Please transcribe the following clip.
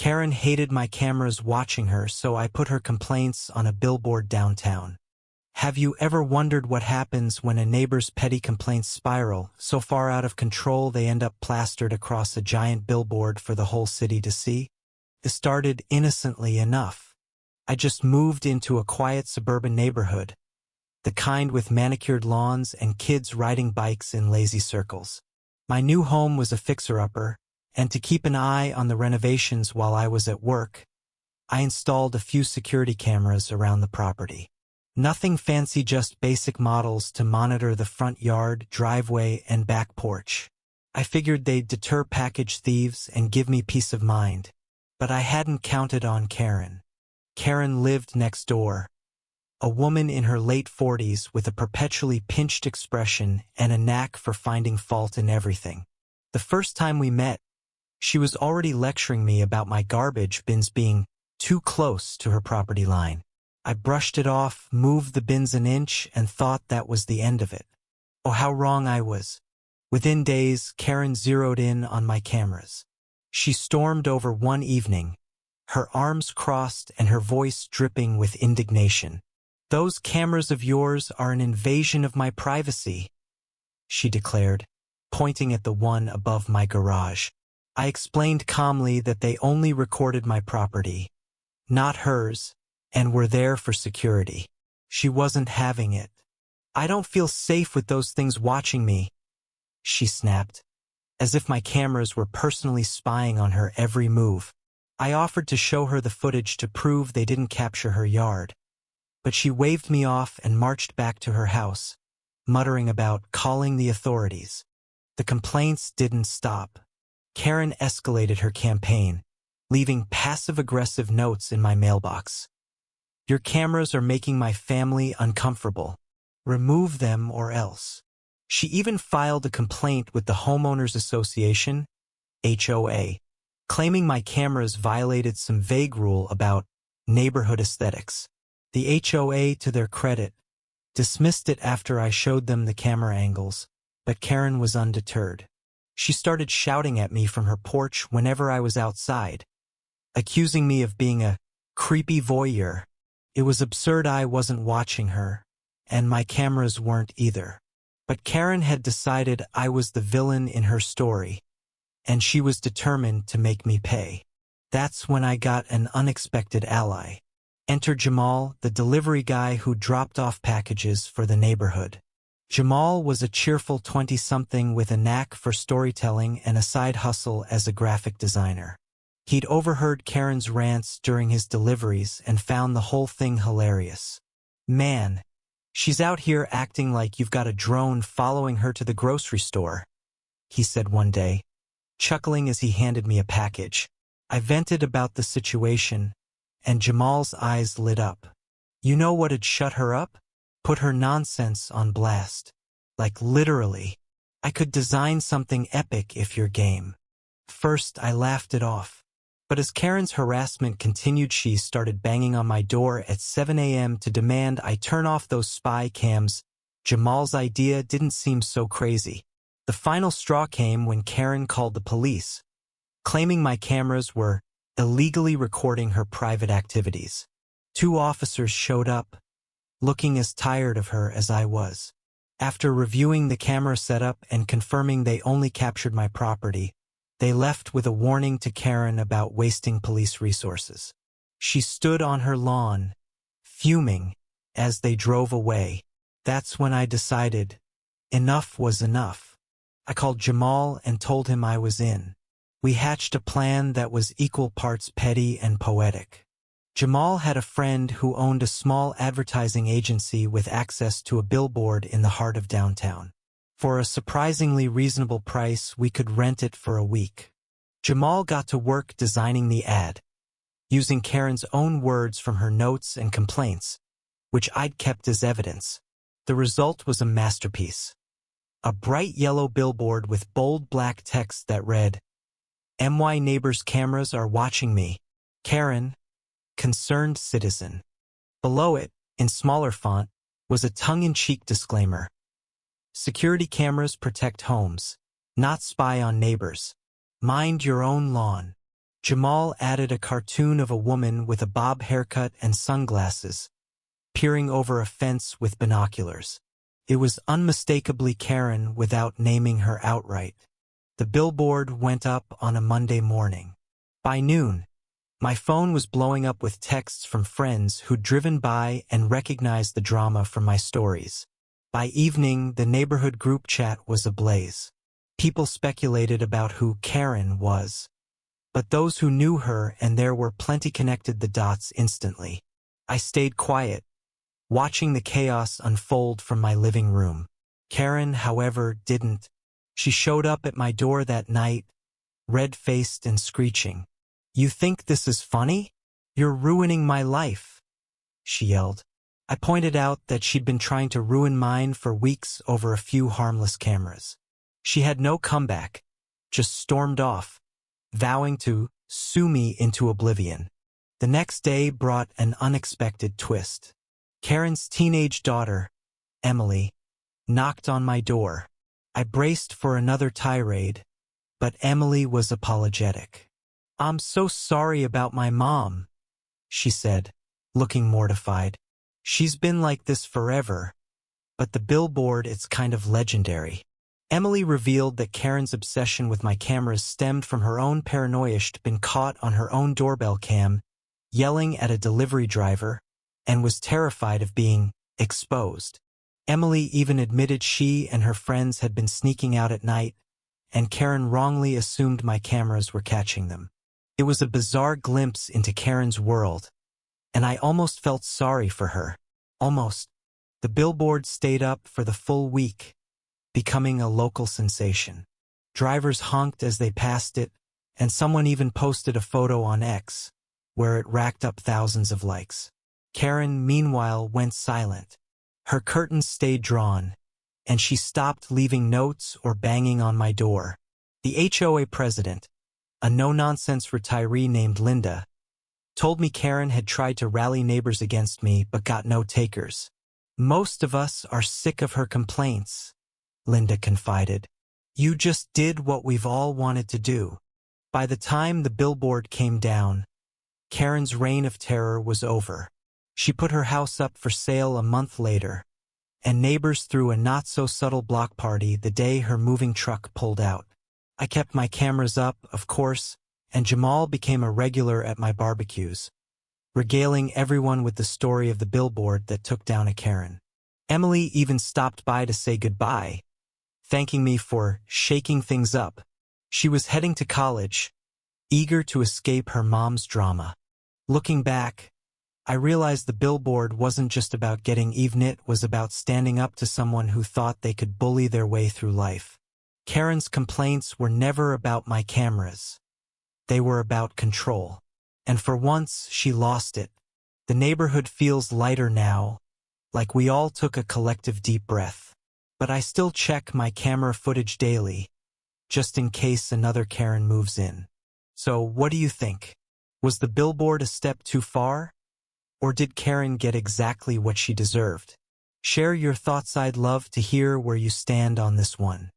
Karen hated my cameras watching her, so I put her complaints on a billboard downtown. Have you ever wondered what happens when a neighbor's petty complaints spiral so far out of control they end up plastered across a giant billboard for the whole city to see? It started innocently enough. I just moved into a quiet suburban neighborhood, the kind with manicured lawns and kids riding bikes in lazy circles. My new home was a fixer-upper, and to keep an eye on the renovations while I was at work, I installed a few security cameras around the property. Nothing fancy, just basic models to monitor the front yard, driveway, and back porch. I figured they'd deter package thieves and give me peace of mind. But I hadn't counted on Karen. Karen lived next door. A woman in her late 40s with a perpetually pinched expression and a knack for finding fault in everything. The first time we met, she was already lecturing me about my garbage bins being too close to her property line. I brushed it off, moved the bins an inch, and thought that was the end of it. Oh, how wrong I was. Within days, Karen zeroed in on my cameras. She stormed over one evening, her arms crossed and her voice dripping with indignation. "Those cameras of yours are an invasion of my privacy," she declared, pointing at the one above my garage. I explained calmly that they only recorded my property, not hers, and were there for security. She wasn't having it. "I don't feel safe with those things watching me," she snapped, as if my cameras were personally spying on her every move. I offered to show her the footage to prove they didn't capture her yard, but she waved me off and marched back to her house, muttering about calling the authorities. The complaints didn't stop. Karen escalated her campaign, leaving passive-aggressive notes in my mailbox. "Your cameras are making my family uncomfortable. Remove them or else." She even filed a complaint with the Homeowners Association, HOA, claiming my cameras violated some vague rule about neighborhood aesthetics. The HOA, to their credit, dismissed it after I showed them the camera angles, but Karen was undeterred. She started shouting at me from her porch whenever I was outside, accusing me of being a creepy voyeur. It was absurd. I wasn't watching her, and my cameras weren't either. But Karen had decided I was the villain in her story, and she was determined to make me pay. That's when I got an unexpected ally. Enter Jamal, the delivery guy who dropped off packages for the neighborhood. Jamal was a cheerful 20-something with a knack for storytelling and a side hustle as a graphic designer. He'd overheard Karen's rants during his deliveries and found the whole thing hilarious. "Man, she's out here acting like you've got a drone following her to the grocery store," he said one day, chuckling as he handed me a package. I vented about the situation, and Jamal's eyes lit up. "You know what'd shut her up? Put her nonsense on blast. Like literally. I could design something epic if you're game." First, I laughed it off. But as Karen's harassment continued, she started banging on my door at 7 a.m. to demand I turn off those spy cams. Jamal's idea didn't seem so crazy. The final straw came when Karen called the police, claiming my cameras were illegally recording her private activities. 2 officers showed up, looking as tired of her as I was. After reviewing the camera setup and confirming they only captured my property, they left with a warning to Karen about wasting police resources. She stood on her lawn, fuming, as they drove away. That's when I decided enough was enough. I called Jamal and told him I was in. We hatched a plan that was equal parts petty and poetic. Jamal had a friend who owned a small advertising agency with access to a billboard in the heart of downtown. For a surprisingly reasonable price, we could rent it for a week. Jamal got to work designing the ad, using Karen's own words from her notes and complaints, which I'd kept as evidence. The result was a masterpiece. A bright yellow billboard with bold black text that read, "My neighbor's cameras are watching me. Karen, concerned citizen." Below it, in smaller font, was a tongue-in-cheek disclaimer. "Security cameras protect homes, not spy on neighbors. Mind your own lawn." Jamal added a cartoon of a woman with a bob haircut and sunglasses, peering over a fence with binoculars. It was unmistakably Karen without naming her outright. The billboard went up on a Monday morning. By noon, my phone was blowing up with texts from friends who'd driven by and recognized the drama from my stories. By evening, the neighborhood group chat was ablaze. People speculated about who Karen was, but those who knew her, and there were plenty, connected the dots instantly. I stayed quiet, watching the chaos unfold from my living room. Karen, however, didn't. She showed up at my door that night, red-faced and screeching. "You think this is funny? You're ruining my life," she yelled. I pointed out that she'd been trying to ruin mine for weeks over a few harmless cameras. She had no comeback, just stormed off, vowing to sue me into oblivion. The next day brought an unexpected twist. Karen's teenage daughter, Emily, knocked on my door. I braced for another tirade, but Emily was apologetic. "I'm so sorry about my mom," she said, looking mortified. "She's been like this forever, but the billboard, it's kind of legendary." Emily revealed that Karen's obsession with my cameras stemmed from her own paranoia. She'd been caught on her own doorbell cam, yelling at a delivery driver, and was terrified of being exposed. Emily even admitted she and her friends had been sneaking out at night, and Karen wrongly assumed my cameras were catching them. It was a bizarre glimpse into Karen's world, and I almost felt sorry for her. Almost. The billboard stayed up for the full week, becoming a local sensation. Drivers honked as they passed it, and someone even posted a photo on X, where it racked up thousands of likes. Karen, meanwhile, went silent. Her curtains stayed drawn, and she stopped leaving notes or banging on my door. The HOA president, a no-nonsense retiree named Linda, told me Karen had tried to rally neighbors against me but got no takers. "Most of us are sick of her complaints," Linda confided. "You just did what we've all wanted to do." By the time the billboard came down, Karen's reign of terror was over. She put her house up for sale a month later, and neighbors threw a not-so-subtle block party the day her moving truck pulled out. I kept my cameras up, of course, and Jamal became a regular at my barbecues, regaling everyone with the story of the billboard that took down a Karen. Emily even stopped by to say goodbye, thanking me for shaking things up. She was heading to college, eager to escape her mom's drama. Looking back, I realized the billboard wasn't just about getting even, it was about standing up to someone who thought they could bully their way through life. Karen's complaints were never about my cameras. They were about control. And for once, she lost it. The neighborhood feels lighter now, like we all took a collective deep breath. But I still check my camera footage daily, just in case another Karen moves in. So what do you think? Was the billboard a step too far? Or did Karen get exactly what she deserved? Share your thoughts. I'd love to hear where you stand on this one.